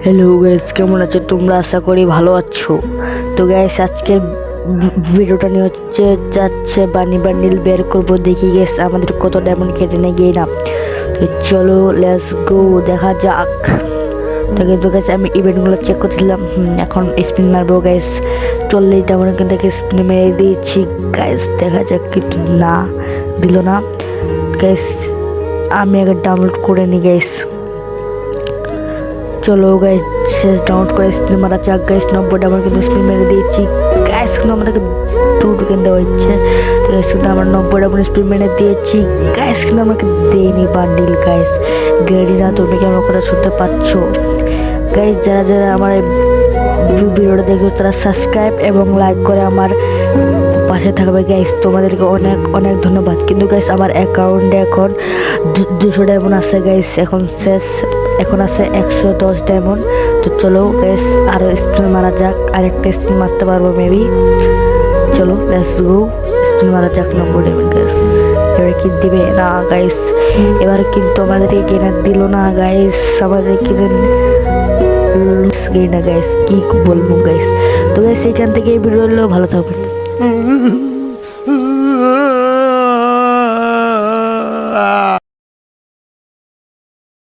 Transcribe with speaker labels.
Speaker 1: Hello guys, কেমন আছো তোমরা? আশা করি ভালো আছো। তো গাইস, আজকের ভিডিওটা নিয়ে যাচ্ছে বানি বান্ডিল বের করবো। দেখি গাইস আমাদের কত ডায়মন্ড কেটে নিয়ে গিয়ে না। তো চলো লেটস গো, দেখা যাক। তো কিন্তু গাইস আমি ইভেন্টগুলো চেক করছিলাম। এখন স্পিন মারবো গাইস। 40 ডায়মন্ড কিন্তু স্পিন মেরে দিয়েছি গাইস। দেখা যাক, কিন্তু না দিল না গাইস। আমি আগে ডাউনলোড করে নিই গাইস। চলো গাইস, শেষ ডাউনলোড করে স্পিন মারা যাক গাইস। 90 ডাবল কিন্তু স্পিন মেরে দিয়েছি গাইস। কিন্তু আমাদেরকে 2 টোকেন দেওয়া হচ্ছে। তো গাইস কিন্তু আমরা 90 ডাবল স্পিন মেরে দিয়েছি গাইস। কিন্তু আমাকে দেয়নি বান্ডিল গাইস। গেরিনা, তুমি কি আমার কথা শুনতে পাচ্ছ গাইস? যারা যারা আমার ভিডিওটা দেখো তারা সাবস্ক্রাইব এবং লাইক করে আমার পাশে থাকবে গাইস। তোমাদেরকে অনেক অনেক ধন্যবাদ। কিন্তু গাইস আমার অ্যাকাউন্টে এখন 200 ডায়মন্ড আছে গাইস। এখন আছে 110 ডায়মন্ড। তো চলো গাইস, আরো স্পিন মারা যাক। আরেকটা স্পিন মারতে পারবো মেবি। চলো লেটস গো, স্পিন মারা যাক। 90 ডায়মন্ড গাইস। এবার কি দিবে না গাইস? এবার কিন্তু আমাদেরকে গেনার দিল না গাইস। আমাদেরকে না গাইস, কি বলবো গাইস। তো গাইস এখান থেকে এই ভিডিও ভালো থাকবে।